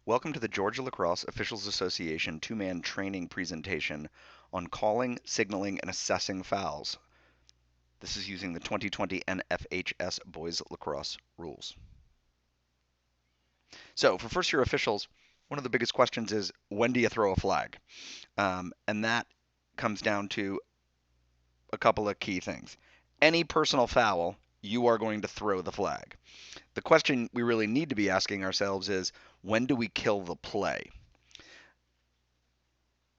Welcome to the Georgia Lacrosse Officials Association two-man training presentation on calling, signaling, and assessing fouls. This is using the 2020 NFHS Boys Lacrosse rules. So for first-year officials, one of the biggest questions is, when do you throw a flag? And that comes down to a couple of key things. Any personal foul, you are going to throw the flag. The question we really need to be asking ourselves is, when do we kill the play?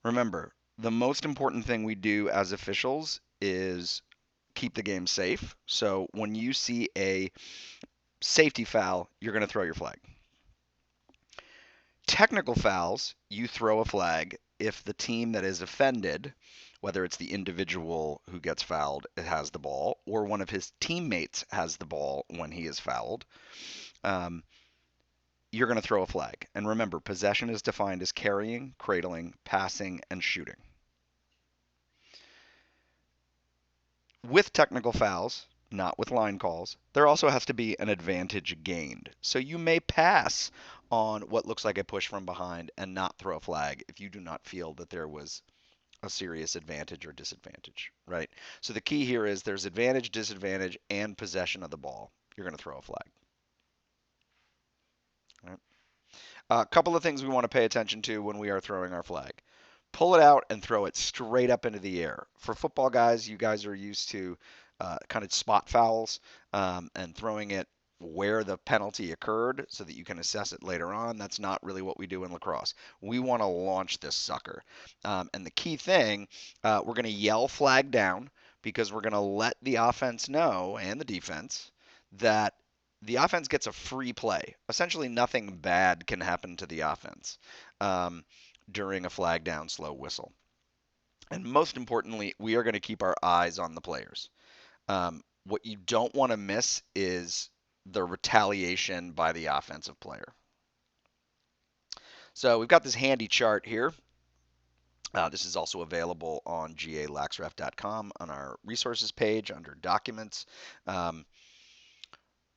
Remember, the most important thing we do as officials is keep the game safe. So when you see a safety foul, you're going to throw your flag. Technical fouls, you throw a flag if the team that is offended, whether it's the individual who gets fouled has the ball, or one of his teammates has the ball when he is fouled, you're going to throw a flag. And remember, possession is defined as carrying, cradling, passing, and shooting. With technical fouls, not with line calls, there also has to be an advantage gained. So you may pass on what looks like a push from behind and not throw a flag if you do not feel that there was a serious advantage or disadvantage, right? So the key here is there's advantage, disadvantage, and possession of the ball. You're going to throw a flag. All right? A couple of things we want to pay attention to when we are throwing our flag. Pull it out and throw it straight up into the air. For football guys, you guys are used to kind of spot fouls and throwing it where the penalty occurred so that you can assess it later on. That's not really what we do in lacrosse. We want to launch this sucker. And the key thing, we're going to yell flag down because we're going to let the offense know and the defense that the offense gets a free play. Essentially, nothing bad can happen to the offense during a flag down slow whistle. And most importantly, we are going to keep our eyes on the players. What you don't want to miss is the retaliation by the offensive player. So we've got this handy chart here. This is also available on galaxref.com on our resources page under documents.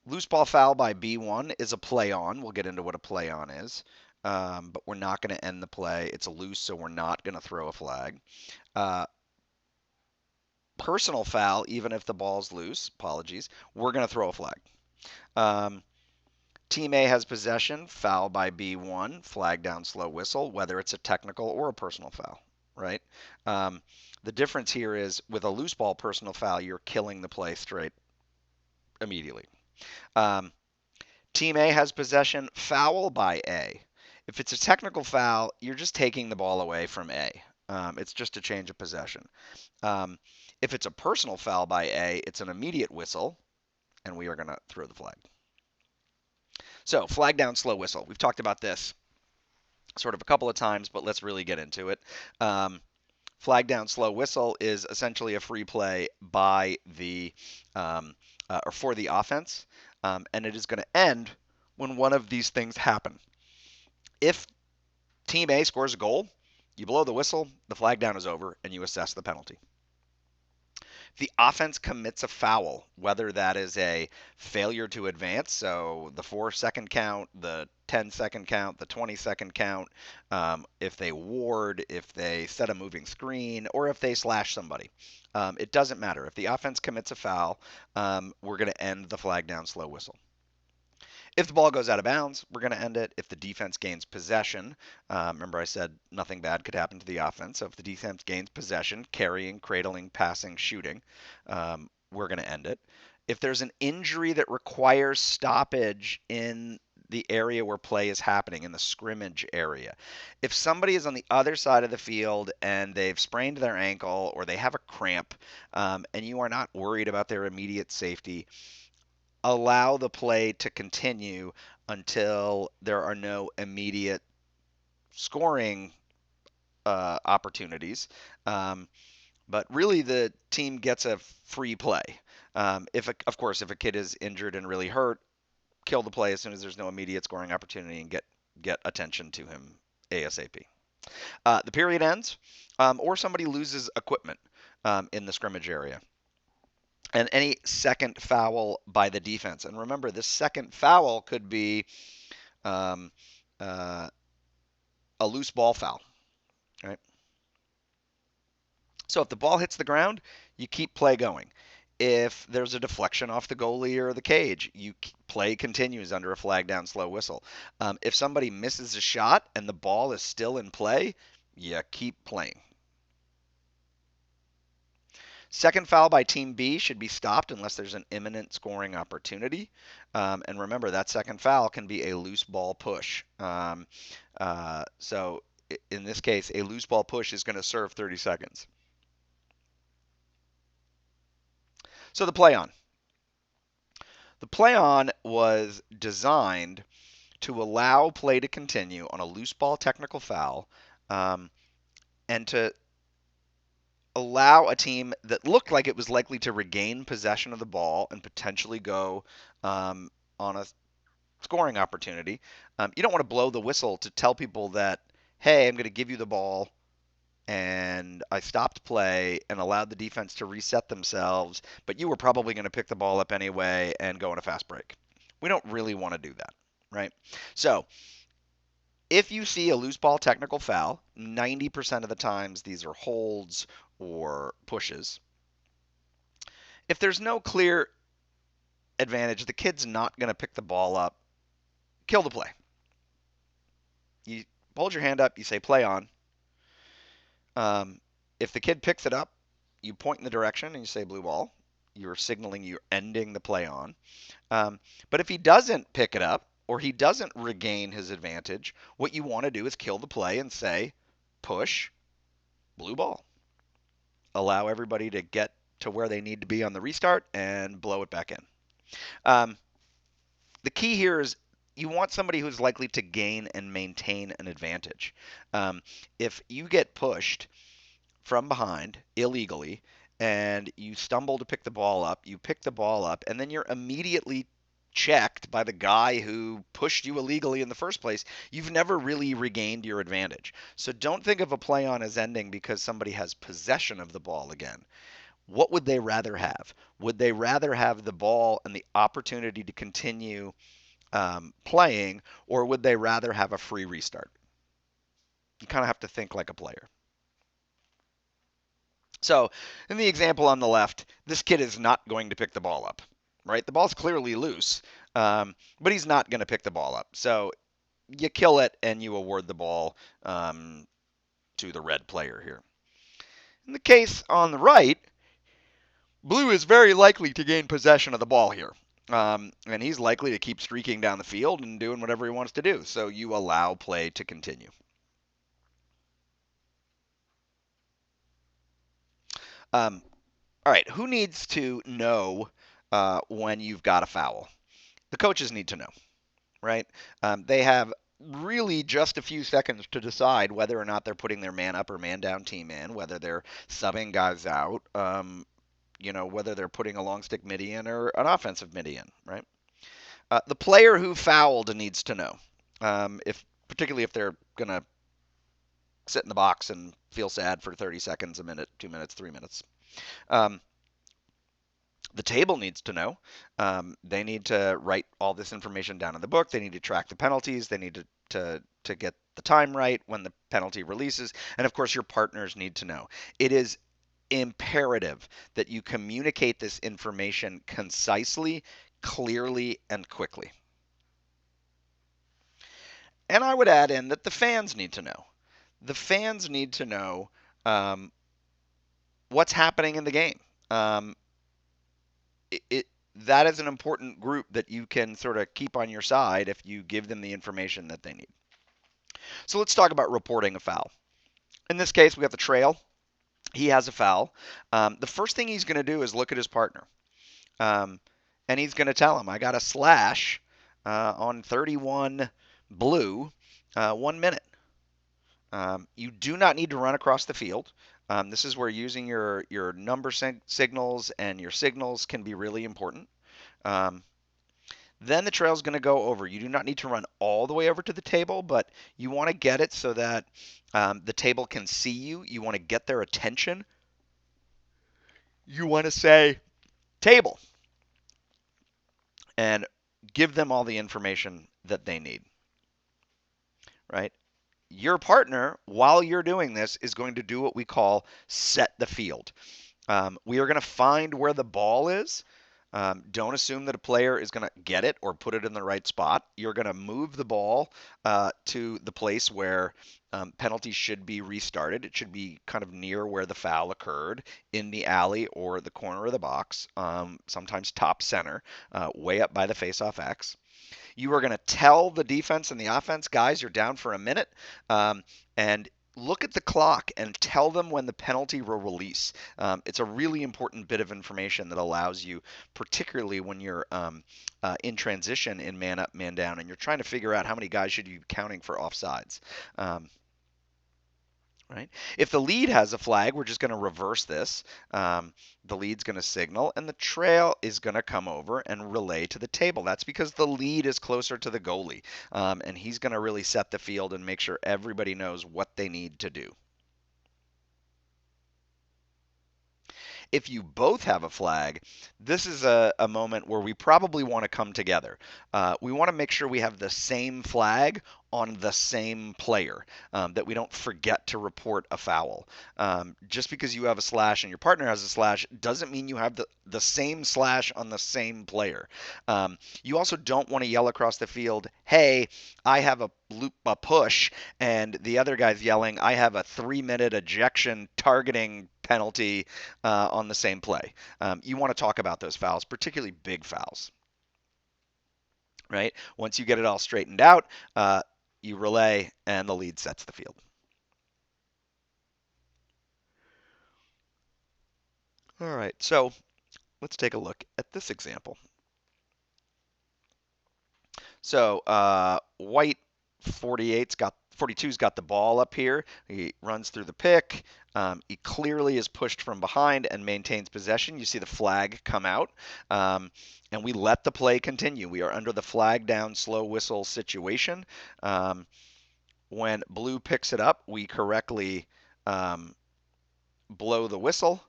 Loose ball foul by B1 is a play on. We'll get into what a play on is. But we're not going to end the play. It's a loose, so we're not going to throw a flag. Personal foul, even if the ball's loose, apologies, we're going to throw a flag. Team A has possession, foul by B1, flag down, slow whistle, whether it's a technical or a personal foul, right? The difference here is with a loose ball personal foul, you're killing the play straight immediately. Team A has possession, foul by A. If it's a technical foul, you're just taking the ball away from A. It's just a change of possession. If it's a personal foul by A, it's an immediate whistle, and we are going to throw the flag. So, flag down, slow whistle. We've talked about this sort of a couple of times, but let's really get into it. Flag down, slow whistle is essentially a free play by the or for the offense, and it is going to end when one of these things happen. If Team A scores a goal, you blow the whistle, the flag down is over, and you assess the penalty. If the offense commits a foul, whether that is a failure to advance, so the 4-second count, the 10-second count, the 20-second count, if they ward, if they set a moving screen, or if they slash somebody, it doesn't matter. If the offense commits a foul, we're going to end the flag down slow whistle. If the ball goes out of bounds, we're going to end it. If the defense gains possession, remember I said nothing bad could happen to the offense. So if the defense gains possession, carrying, cradling, passing, shooting, we're going to end it. If there's an injury that requires stoppage in the area where play is happening, in the scrimmage area, if somebody is on the other side of the field and they've sprained their ankle or they have a cramp, and you are not worried about their immediate safety, allow the play to continue until there are no immediate scoring opportunities. But really, the team gets a free play. Of course, if a kid is injured and really hurt, kill the play as soon as there's no immediate scoring opportunity and get attention to him ASAP. The period ends, or somebody loses equipment in the scrimmage area. And any second foul by the defense. And remember, this second foul could be a loose ball foul, right? So if the ball hits the ground, you keep play going. If there's a deflection off the goalie or the cage, play continues under a flag down slow whistle. If somebody misses a shot and the ball is still in play, you keep playing. Second foul by Team B should be stopped unless there's an imminent scoring opportunity. And remember, that second foul can be a loose ball push. So in this case, a loose ball push is going to serve 30 seconds. So the play on. The play on was designed to allow play to continue on a loose ball technical foul, um, and to allow a team that looked like it was likely to regain possession of the ball and potentially go on a scoring opportunity. You don't want to blow the whistle to tell people that, hey, I'm going to give you the ball, and I stopped play and allowed the defense to reset themselves, but you were probably going to pick the ball up anyway and go on a fast break. We don't really want to do that, right? So if you see a loose ball technical foul, 90% of the times these are holds or pushes. If there's no clear advantage, the kid's not going to pick the ball up. Kill the play. You hold your hand up, you say play on. If the kid picks it up, you point in the direction and you say blue ball. You're signaling you're ending the play on. But if he doesn't pick it up or he doesn't regain his advantage, what you want to do is kill the play and say push, blue ball. Allow everybody to get to where they need to be on the restart and blow it back in. The key here is you want somebody who's likely to gain and maintain an advantage. If you get pushed from behind illegally and you stumble to pick the ball up, you pick the ball up, and then you're immediately checked by the guy who pushed you illegally in the first place, you've never really regained your advantage. So don't think of a play on as ending because somebody has possession of the ball again. What would they rather have? Would they rather have the ball and the opportunity to continue playing, or would they rather have a free restart? You kind of have to think like a player. So, in the example on the left, this kid is not going to pick the ball up, right? The ball's clearly loose, but he's not going to pick the ball up. So, you kill it and you award the ball to the red player here. In the case on the right, blue is very likely to gain possession of the ball here. And he's likely to keep streaking down the field and doing whatever he wants to do. So, you allow play to continue. Um, all right, who needs to know when you've got a foul? The coaches need to know, right? They have really just a few seconds to decide whether or not they're putting their man up or man down team in, whether they're subbing guys out, whether they're putting a long stick midi in or an offensive midi in, right? The player who fouled needs to know, particularly if they're gonna sit in the box and feel sad for 30 seconds, a minute, 2 minutes, 3 minutes. Um, the table needs to know. They need to write all this information down in the book. They need to track the penalties. They need to get the time right when the penalty releases. And of course, your partners need to know. It is imperative that you communicate this information concisely, clearly, and quickly. And I would add in that the fans need to know. The fans need to know what's happening in the game. That is an important group that you can sort of keep on your side if you give them the information that they need. So let's talk about reporting a foul. In this case, we have the trail. He has a foul. The first thing he's going to do is look at his partner. And he's going to tell him, I got a slash on 31 blue, 1 minute. You do not need to run across the field. This is where using your number signals and your signals can be really important. Then the trail is going to go over. You do not need to run all the way over to the table, but you want to get it so that the table can see you. You want to get their attention. You want to say table and give them all the information that they need, right? Your partner, while you're doing this, is going to do what we call set the field. We are going to find where the ball is. Don't assume that a player is going to get it or put it in the right spot. You're going to move the ball to the place where penalties should be restarted. It should be kind of near where the foul occurred in the alley or the corner of the box, sometimes top center, way up by the face-off X. You are going to tell the defense and the offense, guys, you're down for a minute, and look at the clock and tell them when the penalty will release. It's a really important bit of information that allows you, particularly when you're in transition in man up, man down, and you're trying to figure out how many guys should you be counting for offsides. Right? If the lead has a flag, we're just going to reverse this. The lead's going to signal, and the trail is going to come over and relay to the table. That's because the lead is closer to the goalie, and he's going to really set the field and make sure everybody knows what they need to do. If you both have a flag, this is a moment where we probably want to come together. We want to make sure we have the same flag on the same player, that we don't forget to report a foul. Just because you have a slash and your partner has a slash doesn't mean you have the same slash on the same player. You also don't want to yell across the field, hey, I have a push, and the other guy's yelling, I have a 3-minute ejection targeting penalty on the same play. You want to talk about those fouls, particularly big fouls. Right? Once you get it all straightened out, you relay, and the lead sets the field. All right, so let's take a look at this example. So white 42's got the ball up here. He runs through the pick. He clearly is pushed from behind and maintains possession. You see the flag come out, and we let the play continue. We are under the flag down, slow whistle situation. When blue picks it up, we correctly blow the whistle.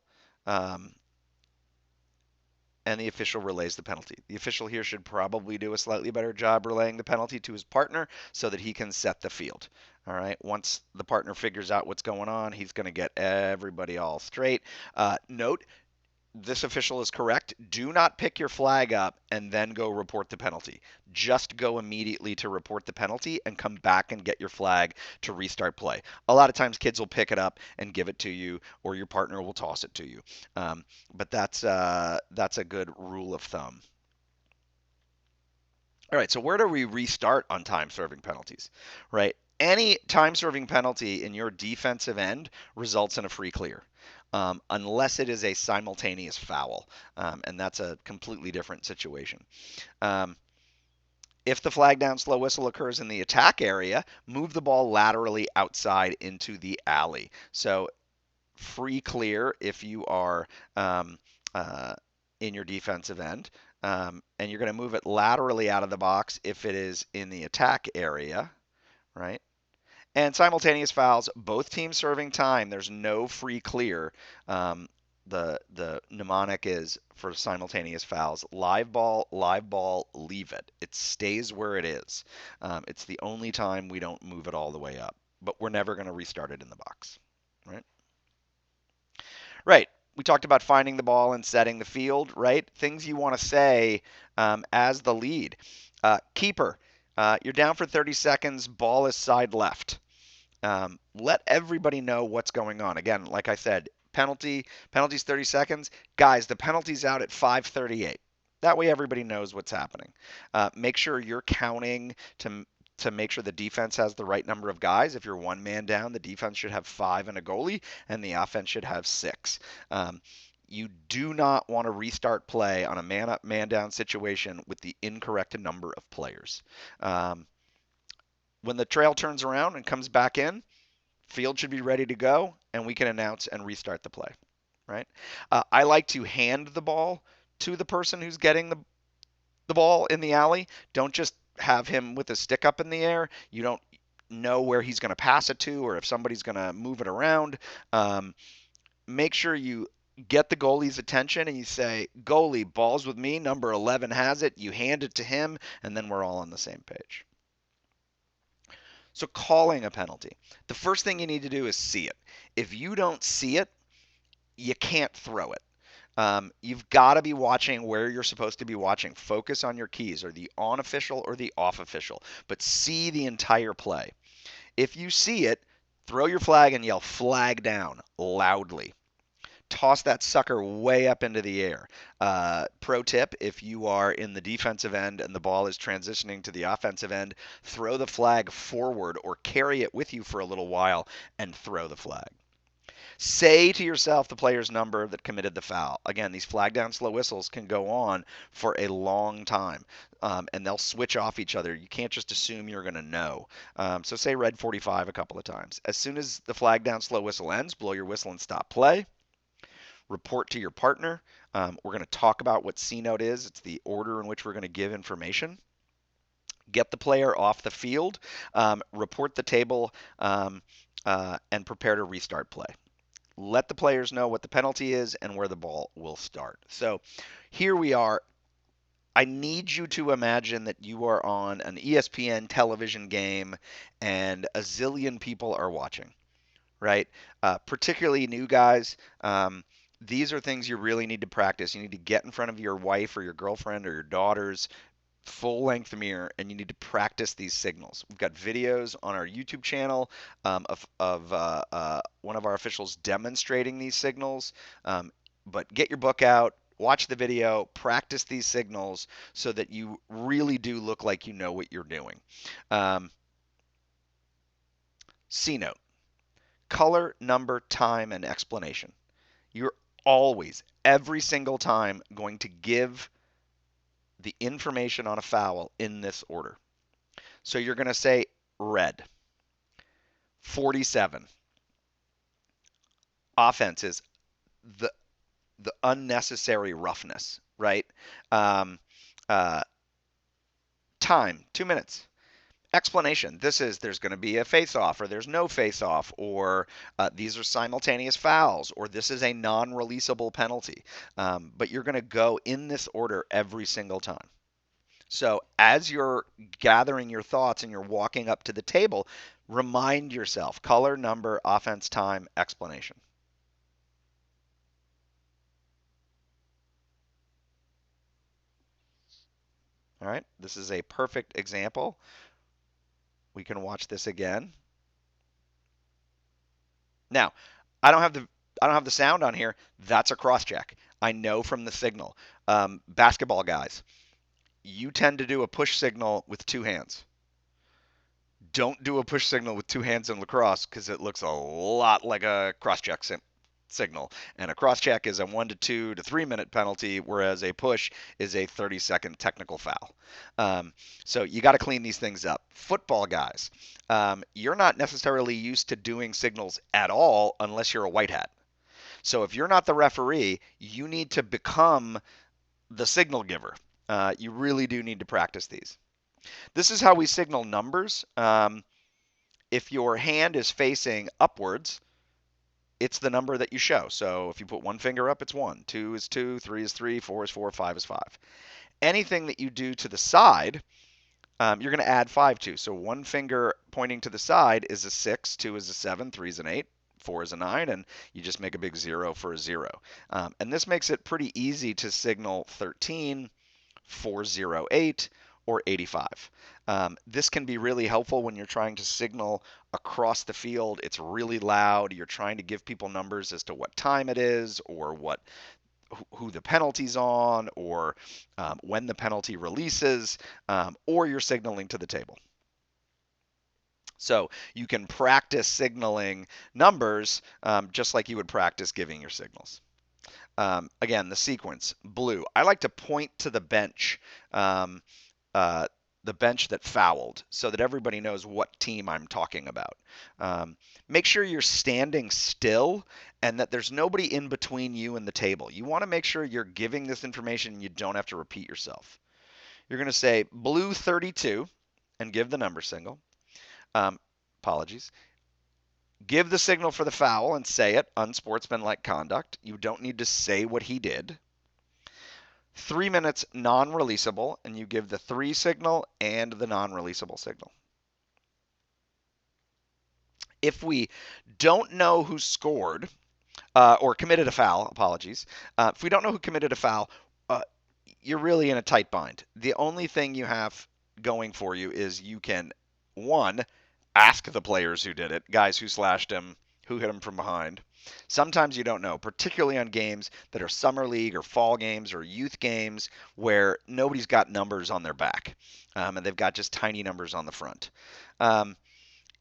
And the official relays the penalty. The official here should probably do a slightly better job relaying the penalty to his partner so that he can set the field. All right. Once the partner figures out what's going on, he's going to get everybody all straight. Note, this official is correct. Do not pick your flag up and then go report the penalty. Just go immediately to report the penalty and come back and get your flag to restart play. A lot of times kids will pick it up and give it to you, or your partner will toss it to you. But that's a good rule of thumb. All right, so where do we restart on time serving penalties? Right? Any time serving penalty in your defensive end results in a free clear. Unless it is a simultaneous foul, and that's a completely different situation. If the flag down slow whistle occurs in the attack area, move the ball laterally outside into the alley. So free clear if you are in your defensive end, and you're going to move it laterally out of the box if it is in the attack area, right? And simultaneous fouls, both teams serving time. There's no free clear. The mnemonic is for simultaneous fouls: live ball, leave it. It stays where it is. It's the only time we don't move it all the way up, but we're never going to restart it in the box, right? Right. We talked about finding the ball and setting the field, right? Things you want to say as the lead. Keeper, you're down for 30 seconds. Ball is side left. Let everybody know what's going on. Again, like I said, penalty's 30 seconds. Guys, the penalty's out at 5:38. That way everybody knows what's happening. Make sure you're counting to make sure the defense has the right number of guys. If you're one man down, the defense should have 5 and a goalie, and the offense should have 6. You do not want to restart play on a man up, man down situation with the incorrect number of players. When the trail turns around and comes back in, field should be ready to go, and we can announce and restart the play, right? I like to hand the ball to the person who's getting the ball in the alley. Don't just have him with a stick up in the air. You don't know where he's going to pass it to or if somebody's going to move it around. Make sure you get the goalie's attention and you say, goalie, ball's with me, number 11 has it. You hand it to him, and then we're all on the same page. So calling a penalty. The first thing you need to do is see it. If you don't see it, you can't throw it. You've got to be watching where you're supposed to be watching. Focus on your keys, or the on official or the off official, but see the entire play. If you see it, throw your flag and yell flag down loudly. Toss that sucker way up into the air. Pro tip, if you are in the defensive end and the ball is transitioning to the offensive end, throw the flag forward or carry it with you for a little while and throw the flag. Say to yourself the player's number that committed the foul. Again, these flag down slow whistles can go on for a long time, and they'll switch off each other. You can't just assume you're going to know. So say red 45 a couple of times. As soon as the flag down slow whistle ends, blow your whistle and stop play. Report to your partner. We're going to talk about what C note is. It's the order in which we're going to give information. Get the player off the field, report the table, and prepare to restart play. Let the players know what the penalty is and where the ball will start. So here we are. I need you to imagine that you are on an ESPN television game and a zillion people are watching, right? Particularly new guys. These are things you really need to practice. You need to get in front of your wife or your girlfriend or your daughter's full length mirror, and you need to practice these signals. We've got videos on our YouTube channel of one of our officials demonstrating these signals. But get your book out, watch the video, practice these signals so that you really do look like you know what you're doing. C note: color, number, time, and explanation. You're always, every single time, going to give the information on a foul in this order. So you're going to say red. 47. Offense is the unnecessary roughness, right? Um, uh, Time, 2 minutes. Explanation: there's going to be a face-off, or there's no face-off, or these are simultaneous fouls, or this is a non-releasable penalty. But you're going to go in this order every single time. So as you're gathering your thoughts and you're walking up to the table, remind yourself: color, number, offense, time, explanation. All right, this is a perfect example. We can watch this again. Now, I don't have the sound on here. That's a cross check. I know from the signal. Basketball guys, you tend to do a push signal with two hands. Don't do a push signal with two hands in lacrosse because it looks a lot like a cross check signal. And a cross check is a 1 to 2 to 3 minute penalty, whereas a push is a 30-second technical foul. So you got to clean these things up. Football guys, you're not necessarily used to doing signals at all unless you're a white hat. So if you're not the referee, you need to become the signal giver. You really do need to practice these. This is how we signal numbers. If your hand is facing upwards, it's the number that you show. So if you put one finger up, it's 1. 2 is 2. 3 is 3. 4 is 4. 5 is 5. Anything that you do to the side, you're going to add 5 to. So one finger pointing to the side is a 6. 2 is a 7. 3 is an 8. 4 is a 9, and you just make a big 0 for a 0. And this makes it pretty easy to signal 13, 408, or 85. This can be really helpful when you're trying to signal across the field. It's really loud. You're trying to give people numbers as to what time it is, or who the penalty's on, or when the penalty releases, or you're signaling to the table. So you can practice signaling numbers just like you would practice giving your signals. Again, the sequence: blue. I like to point to the bench. The bench that fouled, so that everybody knows what team I'm talking about. Make sure you're standing still and that there's nobody in between you and the table. You want to make sure you're giving this information and you don't have to repeat yourself. You're going to say blue 32 and give the number single. Apologies. Give the signal for the foul and say it: unsportsmanlike conduct. You don't need to say what he did. 3 minutes non-releasable, and you give the 3 signal and the non-releasable signal. If we don't know who scored or committed a foul, apologies, if we don't know who committed a foul, uh, you're really in a tight bind. The only thing you have going for you is you can, one, ask the players who did it, guys who slashed him, who hit him from behind. Sometimes you don't know, particularly on games that are summer league or fall games or youth games where nobody's got numbers on their back and they've got just tiny numbers on the front. Um,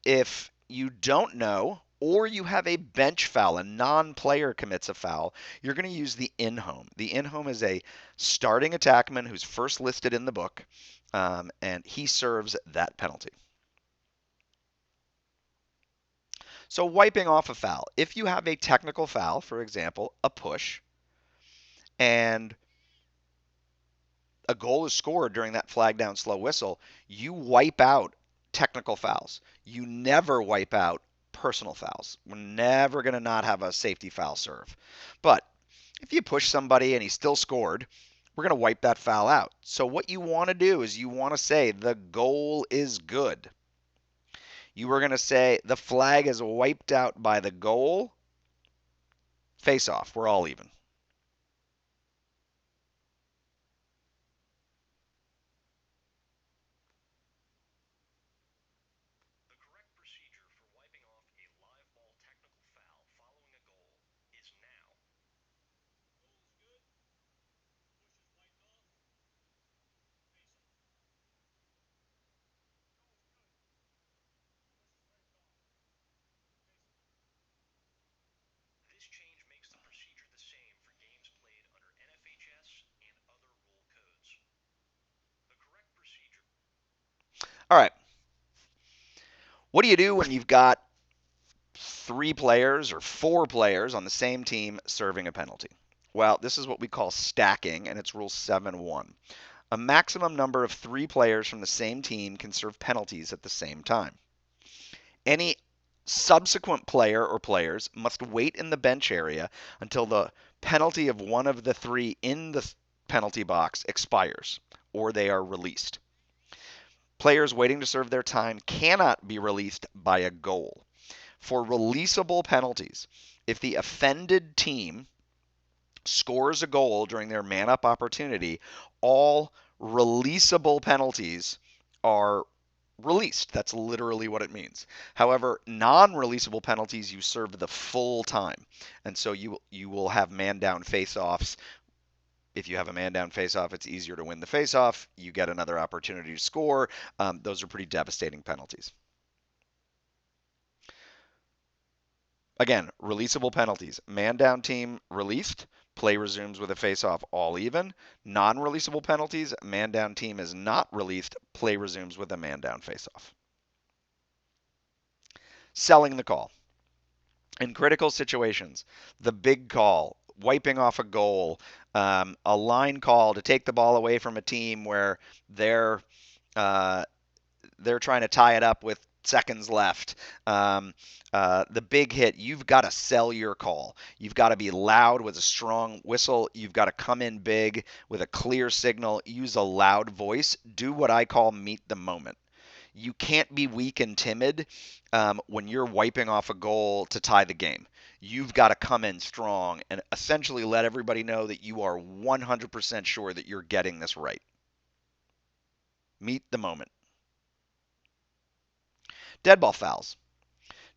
if you don't know, or you have a bench foul, a non player commits a foul, you're going to use the in home. The in home is a starting attackman who's first listed in the book, and he serves that penalty. So, wiping off a foul. If you have a technical foul, for example, a push, and a goal is scored during that flag down slow whistle, you wipe out technical fouls. You never wipe out personal fouls. We're never going to not have a safety foul serve. But if you push somebody and he still scored, we're going to wipe that foul out. So what you want to do is you want to say the goal is good. You are going to say the flag is wiped out by the goal. Face off. We're all even. All right. What do you do when you've got three players or four players on the same team serving a penalty? Well, this is what we call stacking, and it's Rule 7-1. A maximum number of three players from the same team can serve penalties at the same time. Any subsequent player or players must wait in the bench area until the penalty of one of the three in the penalty box expires or they are released. Players waiting to serve their time cannot be released by a goal. For releasable penalties, if the offended team scores a goal during their man up opportunity, all releasable penalties are released. That's literally what it means. However, non-releasable penalties you serve the full time, and so you will have man down face-offs. If you have a man down face-off, it's easier to win the face-off. You get another opportunity to score. Those are pretty devastating penalties. Again, releasable penalties. Man down team released. Play resumes with a face-off all even. Non-releasable penalties. Man down team is not released. Play resumes with a man down face-off. Selling the call. In critical situations, the big call, wiping off a goal, a line call to take the ball away from a team where they're uh, they're trying to tie it up with seconds left. The big hit, you've got to sell your call. You've got to be loud with a strong whistle. You've got to come in big with a clear signal. Use a loud voice. Do what I call meet the moment. You can't be weak and timid when you're wiping off a goal to tie the game. You've got to come in strong and essentially let everybody know that you are 100% sure that you're getting this right. Meet the moment. Dead ball fouls.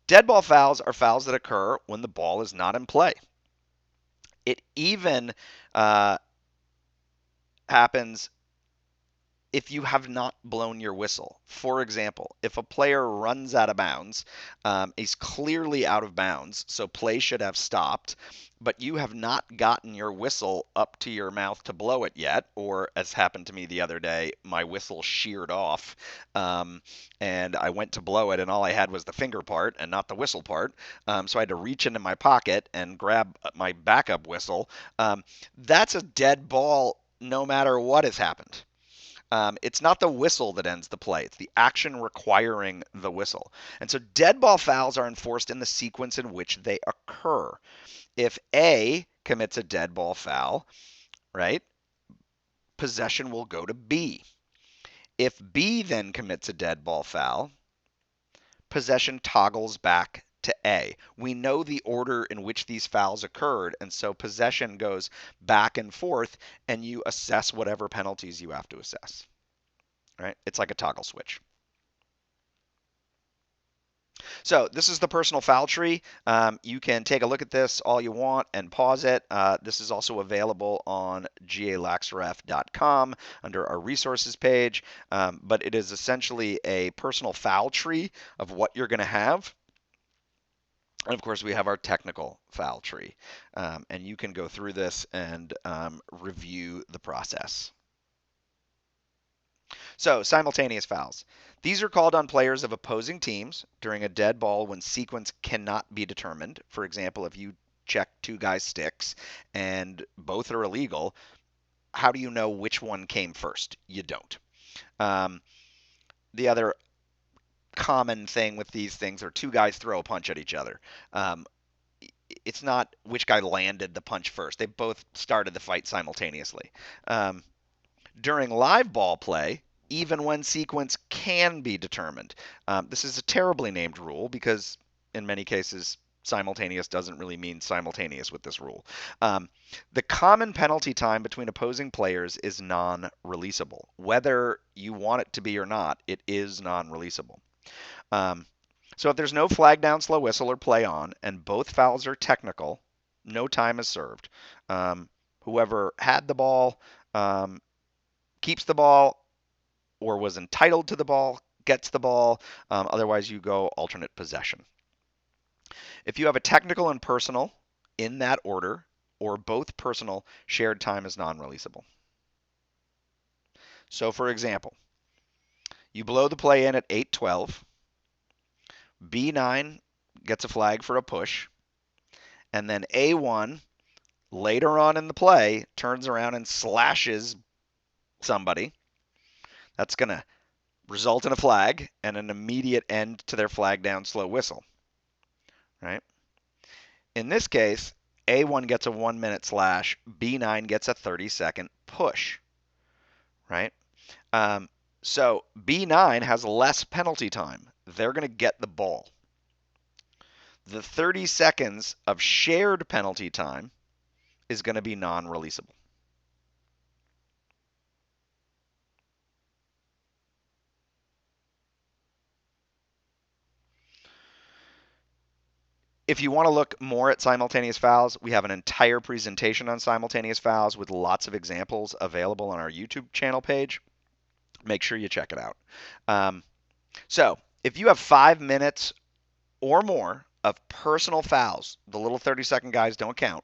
Dead ball fouls are fouls that occur when the ball is not in play. It even uh, happens if you have not blown your whistle. For example, if a player runs out of bounds, he's clearly out of bounds, so play should have stopped, but you have not gotten your whistle up to your mouth to blow it yet, or as happened to me the other day, my whistle sheared off, and I went to blow it, and all I had was the finger part and not the whistle part, so I had to reach into my pocket and grab my backup whistle. That's a dead ball no matter what has happened. It's not the whistle that ends the play. It's the action requiring the whistle. And so dead ball fouls are enforced in the sequence in which they occur. If A commits a dead ball foul, right, possession will go to B. If B then commits a dead ball foul, possession toggles back to A. We know the order in which these fouls occurred, and so possession goes back and forth, and you assess whatever penalties you have to assess. Right? It's like a toggle switch. So this is the personal foul tree. You can take a look at this all you want and pause it. This is also available on galaxref.com under our resources page. But it is essentially a personal foul tree of what you're going to have. And of course, we have our technical foul tree. And you can go through this and review the process. So, simultaneous fouls. These are called on players of opposing teams during a dead ball when sequence cannot be determined. For example, if you check two guys' sticks and both are illegal, how do you know which one came first? You don't. Um, the other common thing with these things are two guys throw a punch at each other. Um, it's not which guy landed the punch first. They both started the fight simultaneously. Um, During live ball play, even when sequence can be determined. This is a terribly named rule because in many cases simultaneous doesn't really mean simultaneous with this rule. The common penalty time between opposing players is non-releasable. Whether you want it to be or not, it is non-releasable. Um, so if there's no flag down, slow whistle, or play on, and both fouls are technical, no time is served. Whoever had the ball keeps the ball or was entitled to the ball gets the ball. Otherwise, you go alternate possession. If you have a technical and personal in that order, or both personal, shared time is non-releasable. So, for example, you blow the play in at 8:12. B9 gets a flag for a push, and then A1 later on in the play turns around and slashes somebody. That's going to result in a flag and an immediate end to their flag down slow whistle, right? In this case, A1 gets a 1 minute slash, B9 gets a 30-second push, right? So B9 has less penalty time. They're going to get the ball. The 30 seconds of shared penalty time is going to be non-releasable. If you want to look more at simultaneous fouls, we have an entire presentation on simultaneous fouls with lots of examples available on our YouTube channel page. Make sure you check it out. So if you have 5 minutes or more of personal fouls, the little 30-second guys don't count,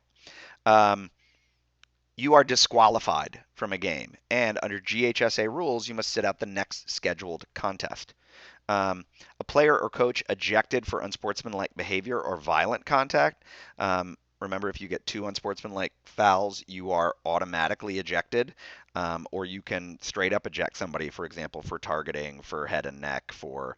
you are disqualified from a game. And under GHSA rules, you must sit out the next scheduled contest. A player or coach ejected for unsportsmanlike behavior or violent contact. Remember, if you get two unsportsmanlike fouls, you are automatically ejected, or you can straight up eject somebody, for example, for targeting, for head and neck, for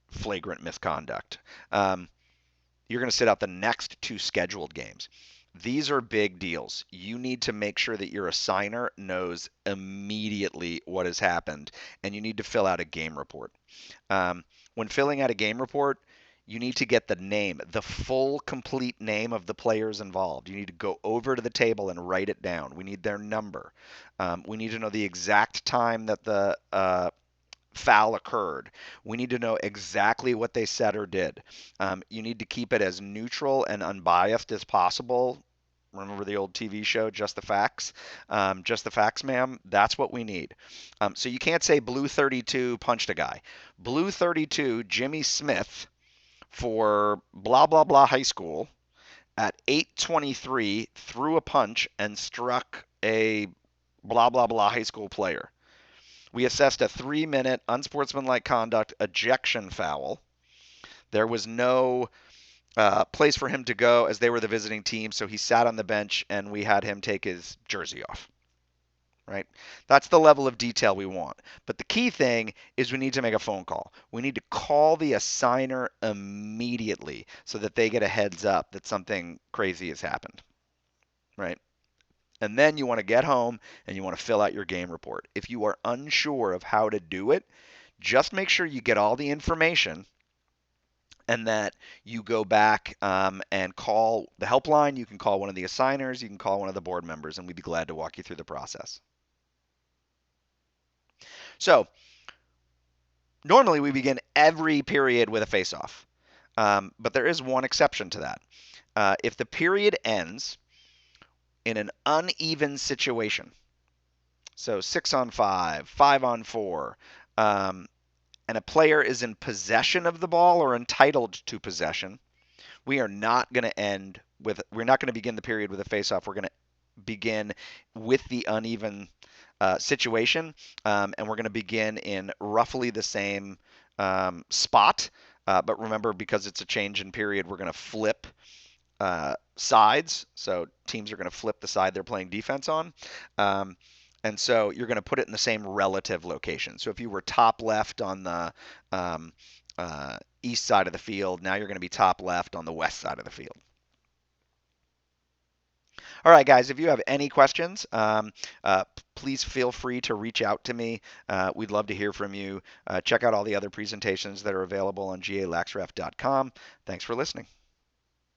flagrant misconduct. You're going to sit out the next two scheduled games. These are big deals. You need to make sure that your assigner knows immediately what has happened, and you need to fill out a game report. When filling out a game report, you need to get the name, the full, complete name of the players involved. You need to go over to the table and write it down. We need their number. We need to know the exact time that the foul occurred. We need to know exactly what they said or did. You need to keep it as neutral and unbiased as possible. Remember the old TV show, Just the Facts? Just the Facts, ma'am. That's what we need. So you can't say Blue 32 punched a guy. Blue 32, Jimmy Smith, for blah, blah, blah high school, at 8:23 threw a punch and struck a blah, blah, blah high school player. We assessed a 3 minute unsportsmanlike conduct ejection foul. There was no place for him to go as they were the visiting team, so he sat on the bench and we had him take his jersey off. Right? That's the level of detail we want. But the key thing is we need to make a phone call. We need to call the assigner immediately so that they get a heads up that something crazy has happened. Right? And then you want to get home and you want to fill out your game report. If you are unsure of how to do it, Just make sure you get all the information and that you go back and call the helpline. You can call one of the assigners, you can call one of the board members, and we'd be glad to walk you through the process. So, normally we begin every period with a face-off, but there is one exception to that. If the period ends in an uneven situation, so 6-on-5, 5-on-4, um, and a player is in possession of the ball or entitled to possession, we're not going to begin the period with a face-off. We're going to begin with the uneven situation, and we're going to begin in roughly the same spot. But remember, because it's a change in period, we're going to flip sides. So teams are going to flip the side they're playing defense on. Um, and so you're going to put it in the same relative location. So if you were top left on the east side of the field, now you're going to be top left on the west side of the field. All right, guys, if you have any questions, please feel free to reach out to me. We'd love to hear from you. Check out all the other presentations that are available on galaxref.com. Thanks for listening.